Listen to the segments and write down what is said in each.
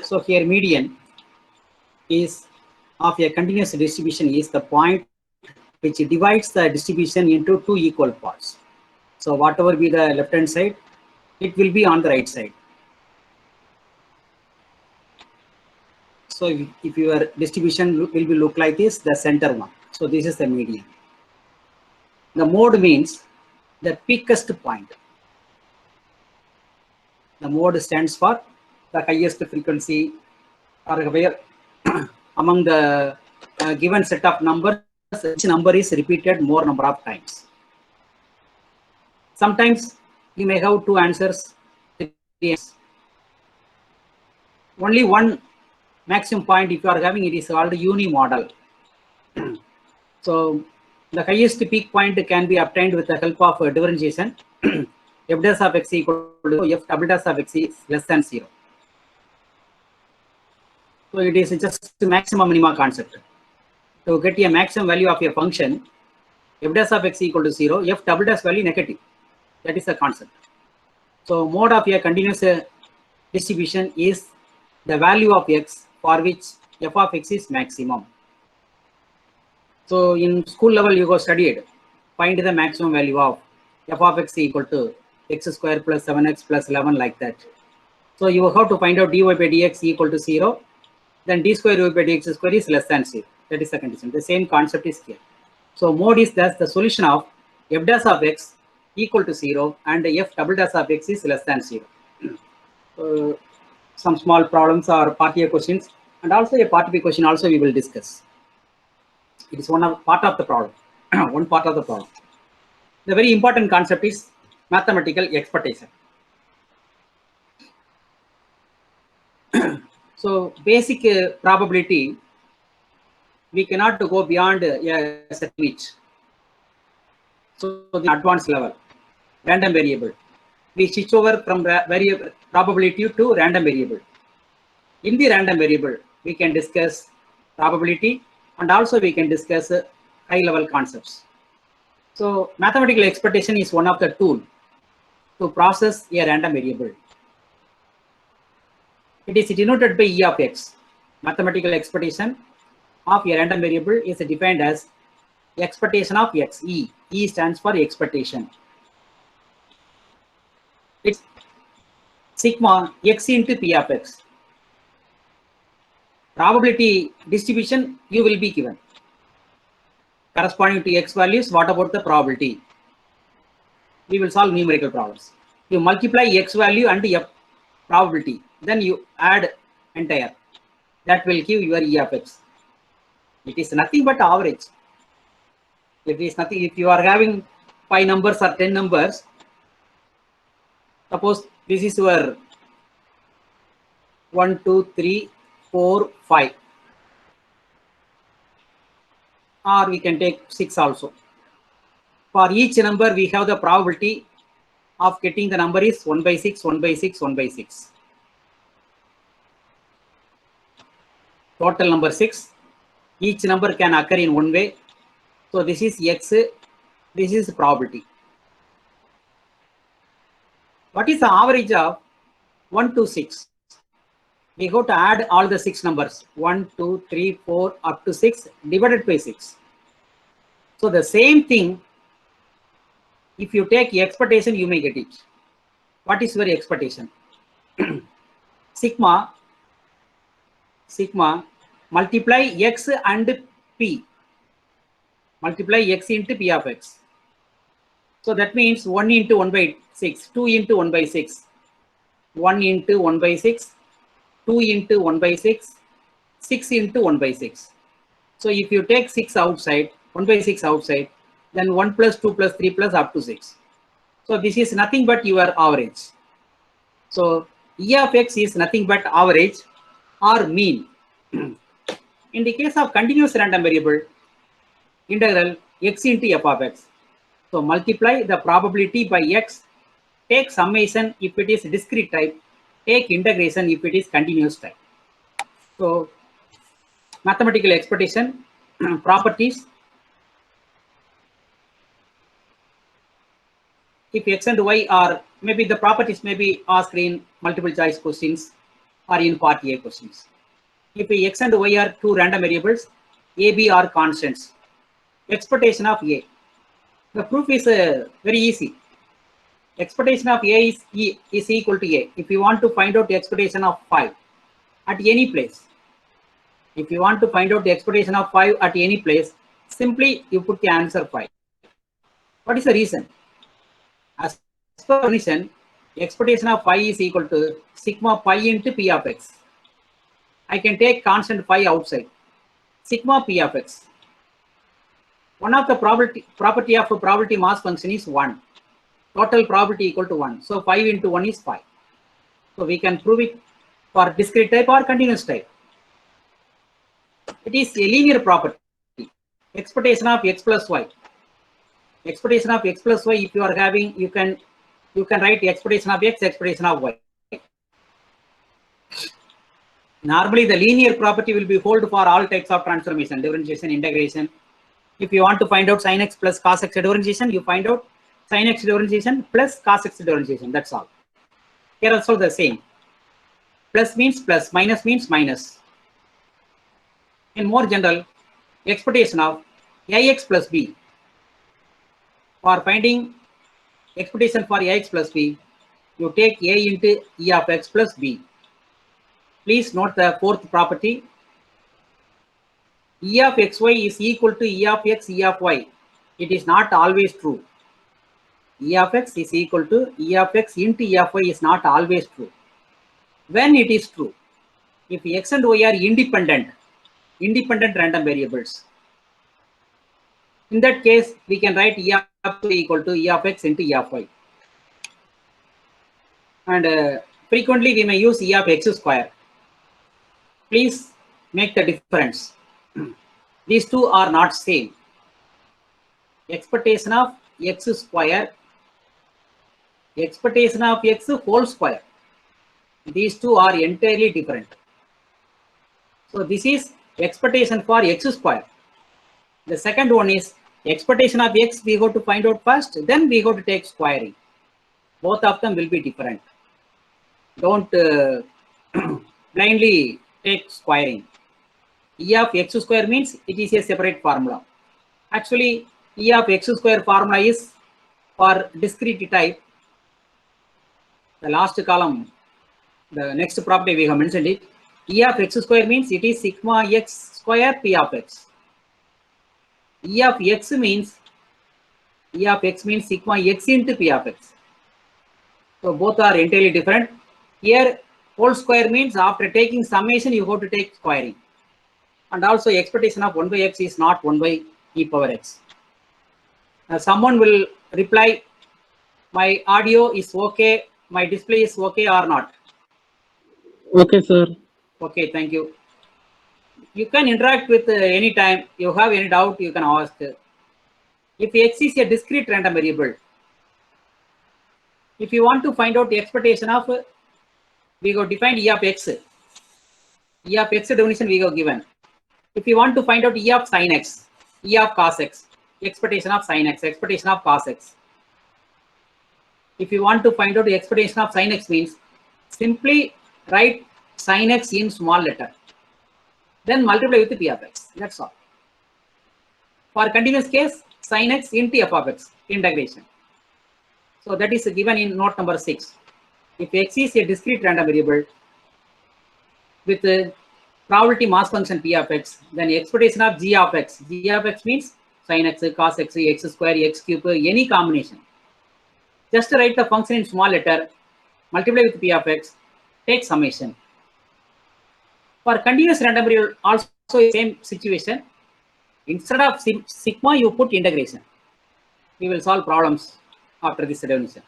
So here median is of a continuous distribution is the point which divides the distribution into two equal parts. So whatever be the left hand side, it will be on the right side. So if your distribution will be look like this, the center one. So this is the median. The mode means the peakest point. The mode stands for the highest frequency, or where among the given set of numbers, each number is repeated more number of times. Sometimes you may have two answers. Only one maximum point if you are having, it is called unimodal. So the highest peak point can be obtained with the help of differentiation. F dash of x equal to f double dash of x is less than 0. So it is just maximum minima concept. To get a maximum value of a function, f dash of x equal to 0, f double dash value negative. That is the concept. So mode of a continuous distribution is the value of x for which f of x is maximum. So in school level you go studied, find the maximum value of f of x equal to x square plus 7x plus 11 like that. So you have to find out dy by dx equal to 0, then d square dy by dx square is less than 0. That is the condition. The same concept is here. So mode is thus the solution of f dash of x equal to 0 and f double dash of x is less than 0. Some small problems are part A questions, and also a part B question also we will discuss. It is part of the problem. One part of the problem. The very important concept is mathematical expectation. So basic probability, we cannot go beyond a set reach. So the advanced level, random variable, we switch over from variable probability to random variable. In the random variable, we can discuss probability, and also we can discuss high level concepts. So mathematical expectation is one of the tool to process a random variable. It is denoted by E of x. Mathematical expectation of a random variable is defined as expectation of x. E stands for expectation. It's sigma x into p of x. Probability distribution you will be given. Corresponding to x values, what about the probability? We will solve numerical problems. You multiply x value and f probability, then you add entire. That will give your E of x. It is nothing but average. It is nothing. If you are having 5 numbers or 10 numbers, suppose this is your 1, 2, 3, 4, 5. Or we can take 6 also. For each number, we have the probability of getting the number is 1 by 6, 1 by 6, 1 by 6. Total number 6. Each number can occur in one way. So this is x, this is probability. What is the average of 1 to 6? We go to add all the 6 numbers, 1, 2, 3, 4 up to 6 divided by 6. So the same thing, if you take expectation, you may get it. What is your expectation? Sigma multiply x and p. Multiply x into p of x. So that means 1 into 1 by 6, 2 into 1 by 6, 1 into 1 by 6, 2 into 1 by 6, 6 into 1 by 6. So if you take 6 outside, 1 by 6 outside, then 1 plus 2 plus 3 plus up to 6. So this is nothing but your average. So E of x is nothing but average or mean. In the case of continuous random variable, integral x into f of x. So multiply the probability by x, take summation if it is discrete type, take integration if it is continuous type. So mathematical expectation properties. If x and y are, maybe the properties may be asked in multiple choice questions. or in part A questions. If x and y are two random variables, a, b are constants. Expectation of a. The proof is very easy. Expectation of a is equal to a. If you want to find out the expectation of 5 at any place, if you want to find out the expectation of 5 at any place, simply you put the answer 5. What is the reason? As per definition, expectation of phi is equal to sigma pi into p of x. I can take constant phi outside. Sigma p of x. One of the property of a probability mass function is 1. Total probability equal to 1. So 5 into 1 is 5. So we can prove it for discrete type or continuous type. It is a linear property. Expectation of x plus y. Expectation of x plus y, if you are having, you can write expectation of x, expectation of y. Normally the linear property will be hold for all types of transformation, differentiation, integration. If you want to find out sin x plus cos x differentiation, you find out sin x differentiation plus cos x differentiation. That's all. Here also the same. Plus means plus, minus means minus. In more general, expectation of ax plus b. For finding expectation for ax plus b, you take a into e of x plus b. Please note the fourth property. E of xy is equal to E of x, E of y. It is not always true. E of x is equal to E of x into E of y is not always true. When it is true, if x and y are independent random variables, in that case, we can write E of y equal to E of x into E of y. And frequently we may use E of x square. Please make the difference. These two are not same. Expectation of x square, expectation of x whole square. These two are entirely different. So this is expectation for x square. The second one is expectation of x, we go to find out first, then we go to take squaring. Both of them will be different. Don't blindly take squaring. E of x square means it is a separate formula. Actually, E of x square formula is for discrete type. The last column, the next property we have mentioned it. E of x square means it is sigma x square p of x. E of x means sigma x into p of x. So both are entirely different. Here whole square means after taking summation you have to take squaring. And also expectation of 1 by x is not 1 by e power x. Someone will reply, my audio is okay, my display is okay or not? Okay, sir. Okay, thank you. You can interact with any time. You have any doubt, you can ask. If x is a discrete random variable, if you want to find out the expectation of, we go define E of x. E of x definition we go given. If you want to find out E of sin x, E of cos x, expectation of sin x, expectation of cos x. If you want to find out the expectation of sin x means simply write sin x in small letter. Then multiply with p of x. That's all. For continuous case, sin x into f of x, integration. So that is given in note number 6. If x is a discrete random variable with a probability mass function p of x, then expectation of g of x. G of x means sin x, cos x, x square, x cube, any combination. Just write the function in small letter, multiply with p of x, take summation. For continuous random variable, also same situation. Instead of sigma, you put integration. We will solve problems after this definition.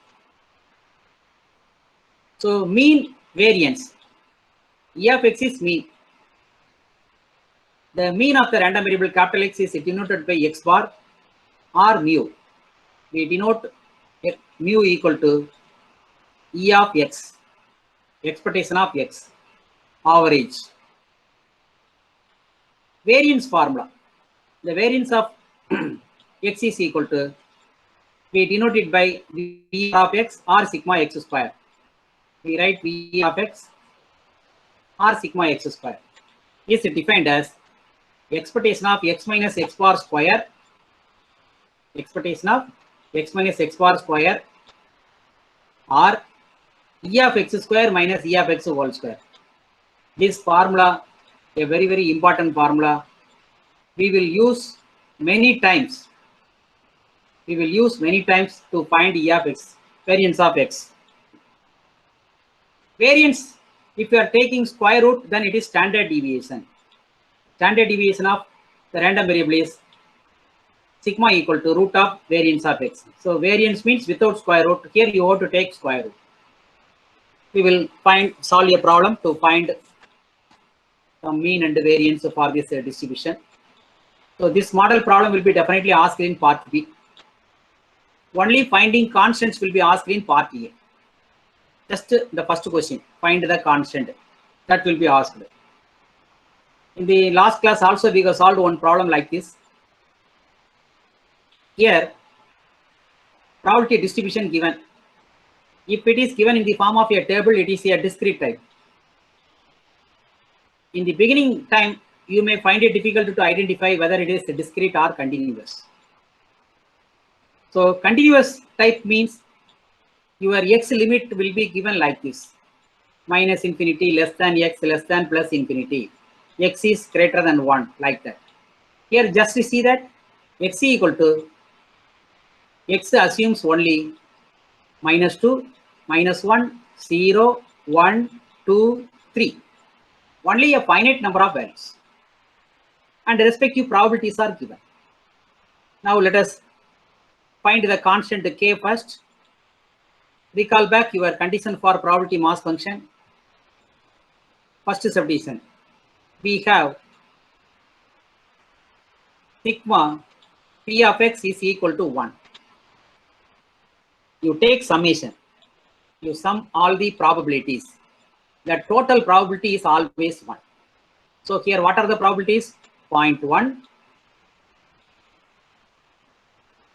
So mean variance. E of x is mean. The mean of the random variable capital X is denoted by x bar or mu. We denote mu equal to E of x, expectation of x, average. Variance formula. The variance of x is equal to, we denote it by V of x or sigma x square. We write V of x or sigma x square is defined as expectation of x minus x bar square, expectation of x minus x bar square, or e of x square minus e of x whole square. This formula, a very, very important formula, we will use many times. We will use many times to find e of x, variance of x. Variance, if you are taking square root, then it is standard deviation. Standard deviation of the random variable is sigma equal to root of variance of x. So variance means without square root. Here you have to take square root. We will solve a problem to find the mean and the variance for this distribution. So this model problem will be definitely asked in part B. Only finding constants will be asked in part A. Just the first question, find the constant, that will be asked. In the last class also we have solved one problem like this. Here, probability distribution given. If it is given in the form of a table, it is a discrete type. In the beginning time, you may find it difficult to identify whether it is discrete or continuous. So continuous type means your x limit will be given like this: minus infinity, less than x, less than plus infinity. X is greater than 1, like that. Here just to see that x equal to, x assumes only minus 2, minus 1, 0, 1, 2, 3. Only a finite number of values. And respective probabilities are given. Now let us find the constant k first. Recall back your condition for probability mass function. First subdivision. We have sigma p of x is equal to 1. You take summation. You sum all the probabilities. The total probability is always 1. So here what are the probabilities? 0.1,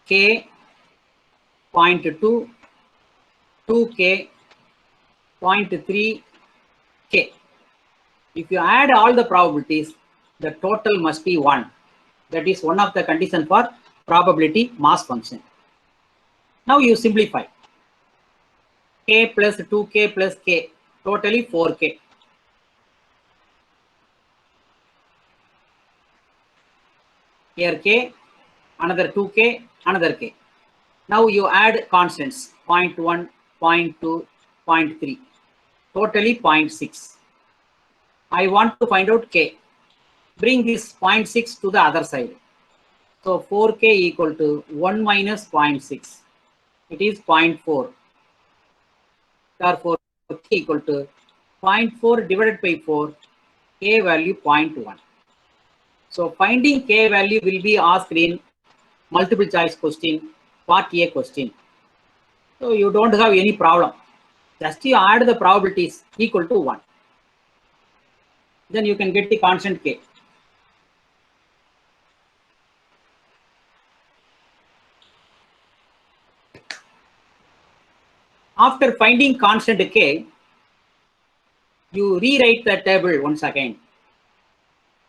k, 0.2, 2k, 0.3, k. If you add all the probabilities, the total must be 1. That is one of the conditions for probability mass function. Now you simplify. K plus 2k plus k, totally 4k. Here k, another 2k, another k. Now you add constants, 0.1, 0.2, 0.3, totally 0.6. I want to find out k. Bring this 0.6 to the other side. So 4k equal to 1 minus 0.6. It is 0.4. Therefore, k equal to 0.4 divided by 4, k value 0.1. So finding k value will be asked in multiple choice question, part A question. So you don't have any problem. Just you add the probabilities equal to 1. Then you can get the constant k. After finding constant k, you rewrite the table once again.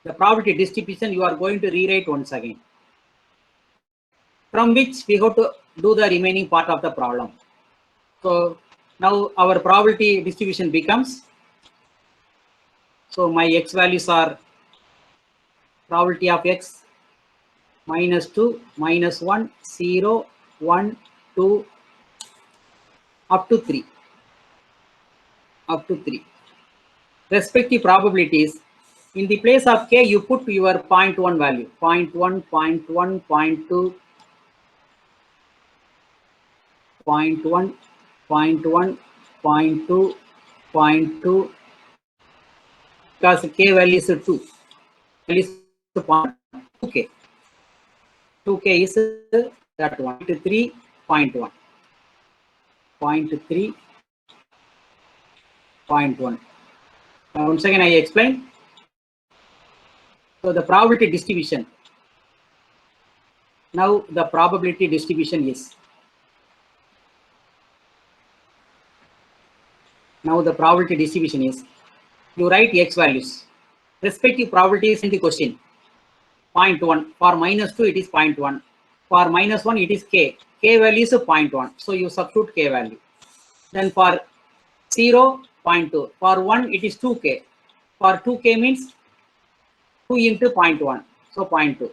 The probability distribution you are going to rewrite once again, from which we have to do the remaining part of the problem. So now our probability distribution becomes, so my x values are probability of x minus 2, minus 1, 0, 1, 2, up to 3. Up to 3. Respective probabilities. In the place of k, you put your 0.1 value, 0.1, 0.1, 0.2, 0.1, 0.1, 0.2, 0.2, because k value is 2. Value is 2k. 2k is that one. 3, 0.1. 0.3, 0.1. Now once again I explain. So the probability distribution. Now the probability distribution is. Now the probability distribution is You write x values. Respective probabilities in the question. 0.1. For -2, it is 0.1. For -1, it is k. K value is 0.1. So you substitute k value. Then for 0, 0.2. For 1, it is 2k. For 2k means 2 into 0.1. So 0.2.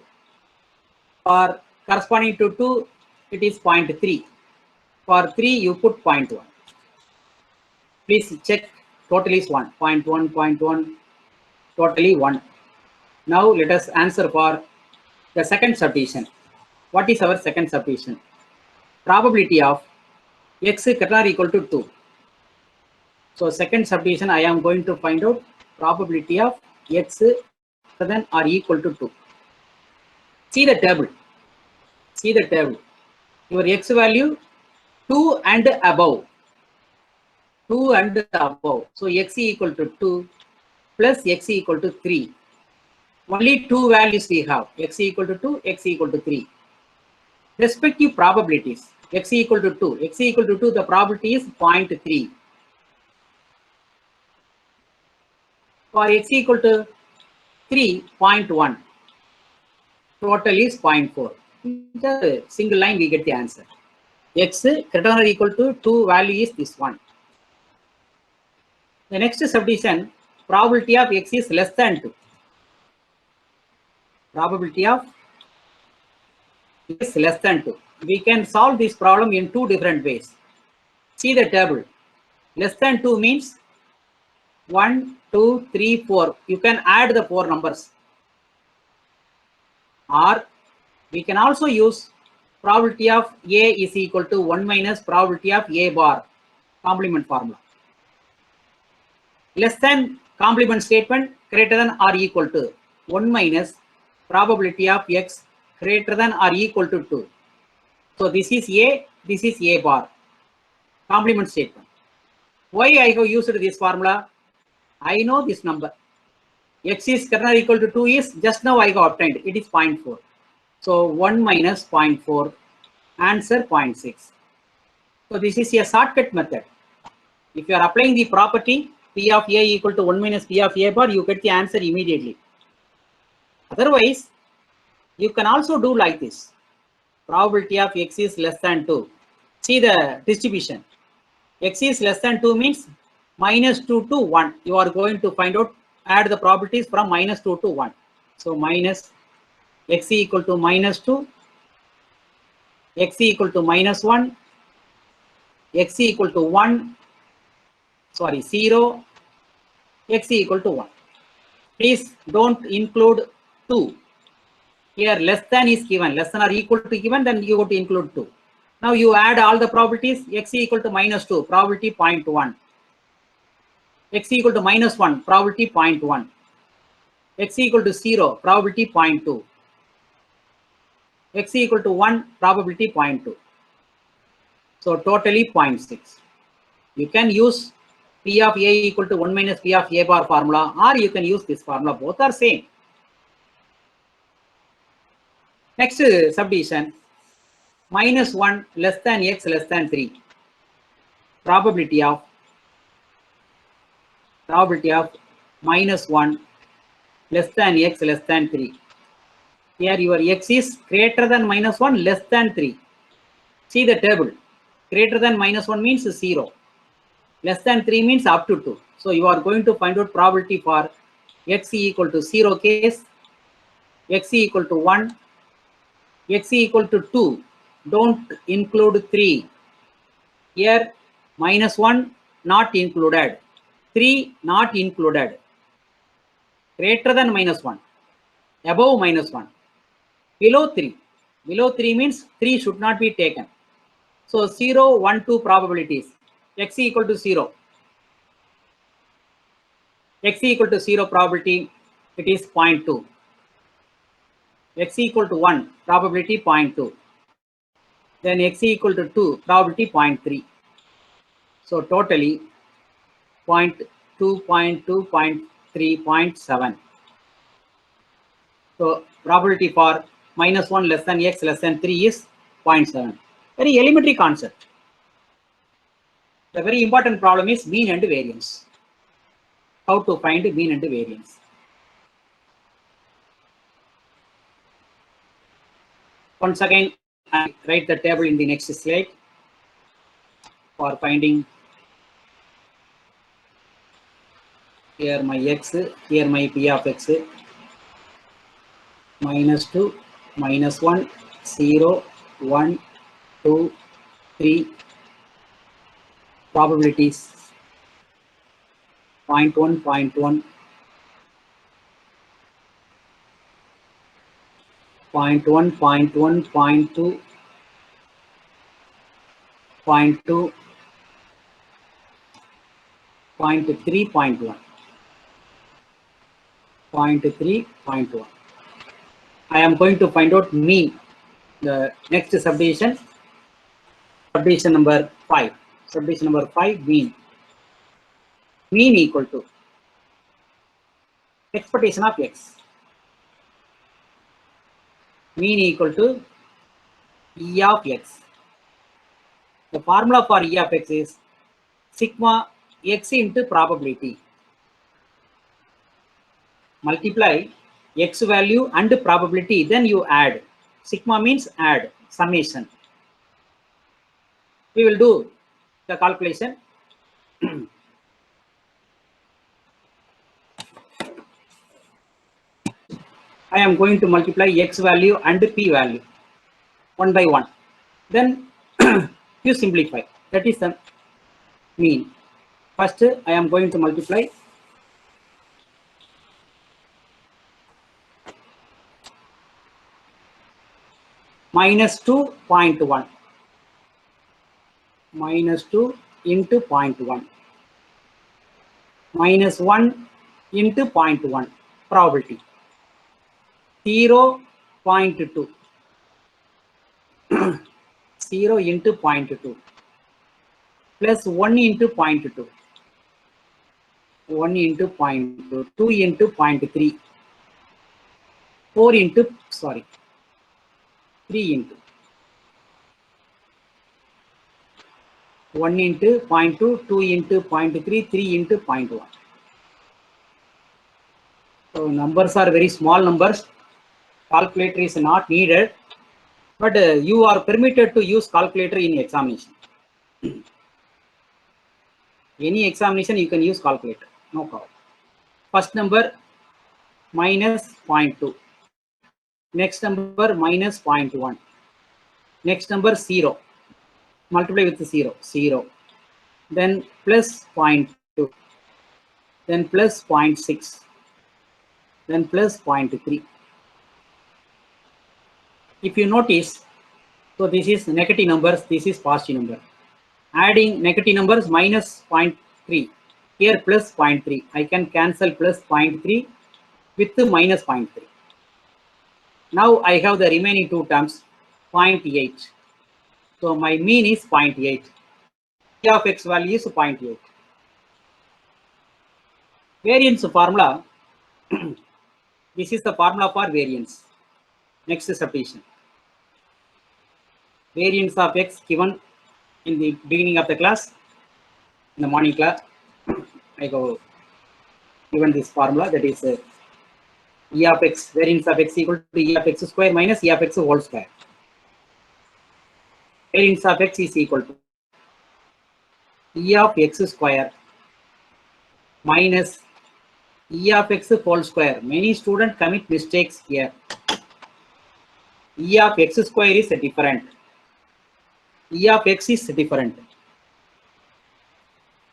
For corresponding to 2, it is 0.3. For 3, you put 0.1. Please check. Total is 1. 0.1, 0.1, totally 1. Now let us answer for the second subdivision. What is our second subdivision? Probability of x greater or equal to 2. So second subdivision, I am going to find out probability of x greater than or equal to 2. See the table. See the table. Your x value 2 and above. 2 and above. So x equal to 2 plus x equal to 3. Only two values we have. X equal to 2, x equal to 3. Respective probabilities. X equal to 2. X equal to 2, the probability is 0.3. For x equal to 3, 0.1. Total is 0.4. In the single line, we get the answer. X greater or equal to 2 value is this one. The next subdivision, probability of x is less than 2. Probability of is less than 2. We can solve this problem in two different ways. See the table. Less than 2 means 1, 2, 3, 4. You can add the 4 numbers. Or we can also use probability of A is equal to 1 minus probability of A bar, complement formula. Less than complement statement, greater than or equal to 1 minus probability of x greater than or equal to 2. So this is A, this is A bar, complement statement. Why I have used this formula? I know this number. X is greater than or equal to 2 is just now I have obtained. It is 0.4. So 1 minus 0.4, answer 0.6. So this is a shortcut method. If you are applying the property P of A equal to 1 minus P of A bar, you get the answer immediately. Otherwise, you can also do like this. Probability of x is less than 2. See the distribution. X is less than 2 means minus 2 to 1. You are going to find out, add the probabilities from minus 2 to 1. So minus x equal to minus 2, x equal to minus 1, x equal to 1, sorry, 0, x equal to 1. Please don't include 2. Here less than is given, less than or equal to given, then you go to include 2. Now you add all the probabilities, x equal to minus 2, probability 0.1. X equal to minus 1, probability 0.1. X equal to 0, probability 0.2. X equal to 1, probability 0.2. So totally 0.6. You can use P of A equal to 1 minus P of A bar formula, or you can use this formula. Both are same. Next subdivision, minus 1 less than x less than 3. Probability of minus 1 less than x less than 3. Here your x is greater than minus 1 less than 3. See the table. Greater than minus 1 means 0. Less than 3 means up to 2. So you are going to find out probability for x equal to 0 case, x equal to 1, x equal to 2. Don't include 3. Here minus 1 not included. 3 not included. Greater than minus 1. Above minus 1. Below 3. Below 3 means 3 should not be taken. So 0, 1, 2 probabilities. X equal to 0. X equal to 0 probability, it is 0.2. X equal to 1, probability 0.2. Then x equal to 2, probability 0.3. So totally 0.2, 0.2, 0.3, 0.7. So probability for minus 1 less than x less than 3 is 0.7. Very elementary concept. The very important problem is mean and variance. how to find mean and variance. Once again, I write the table in the next slide for finding. Here my x, here my p of x, -2, -1, 0, 1, 2, 3, probabilities 0.1, 0.1, 0.1, 0.1, 0.2, 0.2, 0.3, 0.1, 0.3, 0.1. I am going to find out mean. The next subdivision number 5. Subdivision number 5, mean. Mean equal to expectation of x. Mean equal to E of x. The formula for E of x is sigma x into probability. Multiply x value and probability, then you add. Sigma means add, summation. We will do the calculation. I am going to multiply x value and p value one by one. Then you simplify. That is the mean. First, I am going to multiply -2.1. -2 into 0.1. -1 into 0.1. Probability. 0.2. 0 into 0.2. Plus 1 into 0.2. 1 into 0.2. 2 into 0.3. 4 into, 3 into 1 into 0.2, 2 into 0.3, 3 into 0.1. So numbers are very small numbers. Calculator is not needed, but you are permitted to use calculator in examination. Any examination you can use calculator, no problem. First number -0.2. Next number -0.1. Next number 0. Multiply with 0, 0. Then plus 0.2. Then plus 0.6. Then plus 0.3. If you notice, so this is negative numbers, this is positive number. Adding negative numbers -0.3. Here plus 0.3. I can cancel plus 0.3 with the -0.3. Now I have the remaining two terms, 0.8. So my mean is 0.8. E of x value is 0.8. Variance formula. This is the formula for variance. Next subdivision. Variance of x given in the beginning of the class, in the morning class. I go given this formula, that is E of x, variance of x equal to E of x square minus E of x whole square. Variance of x is equal to E of x square minus E of x whole square. Many students commit mistakes here. E of x square is different. E of x is different.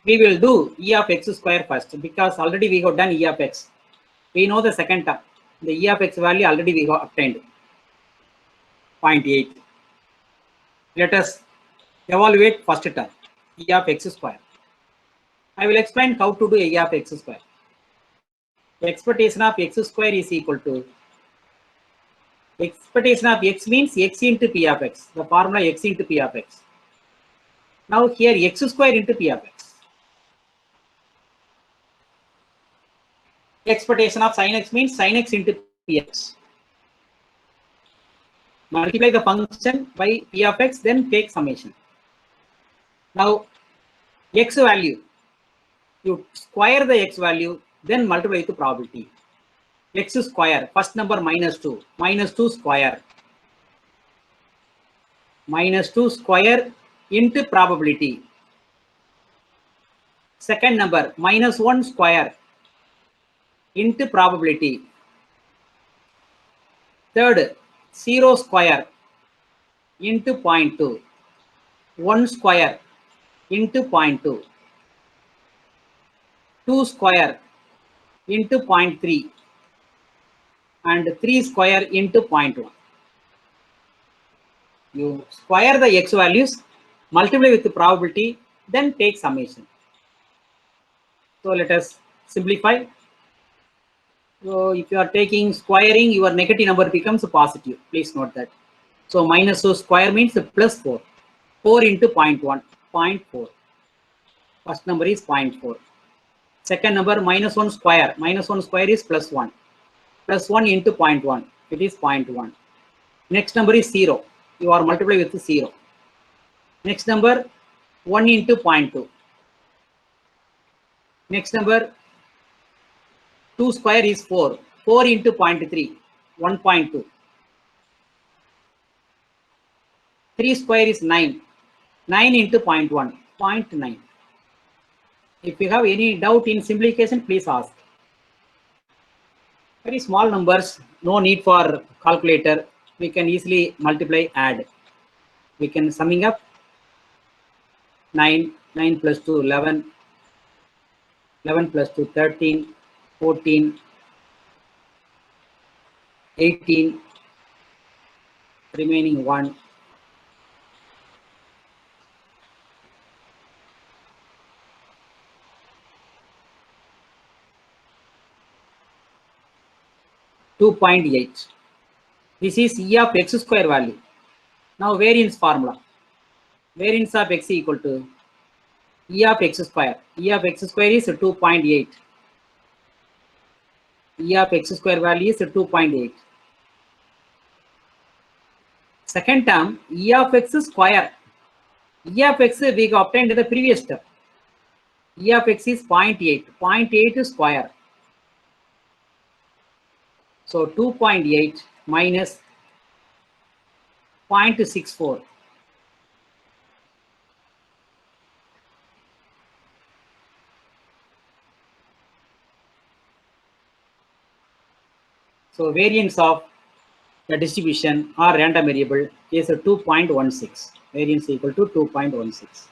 We will do E of x square first, because already we have done E of x. We know the second term. The E of x value already we have obtained. 0.8. Let us evaluate first term, E of x square. I will explain how to do E of x square. The expectation of x square is equal to, expectation of x means x into p of x. The formula x into p of x. Now here x square into p of x. Expectation of sin x means sin x into px. Multiply the function by p of x, then take summation. Now x value, you square the x value, then multiply with the probability. X square, first number -2 square, -2 square into probability. Second number -1 square into probability. Third, 0 square into 0.2, 1 square into 0.2, 2 square into 0.3, and 3 square into 0.1. You square the x values, multiply with the probability, then take summation. So let us simplify. So if you are taking squaring, your negative number becomes positive. Please note that. So -2 square means +4. 4 into 0.1, 0.4. First number is 0.4. Second number -1 square. -1 square is +1. +1 into 0.1. It is 0.1. Next number is 0. You are multiply with 0. Next number 1 into 0.2. Next number 2 square is 4. 4 into 0.3. 1.2. 3 square is 9. 9 into 0.1. 0.9. If you have any doubt in simplification, please ask. Very small numbers, no need for calculator. We can easily multiply, add. We can summing up 9, 9 plus 2, 11, 11 plus 2, 13, 14, 18, remaining 1. (2.8). This is E of x square value. Now variance formula. Variance of x equal to E of x square. E of x square is 2.8. E of x square value is 2.8. Second term, E of x square. E of x we obtained in the previous step. E of x is 0.8. 0.8 square. So 2.8 minus 0.64. So variance of the distribution or random variable is 2.16. Variance equal to 2.16.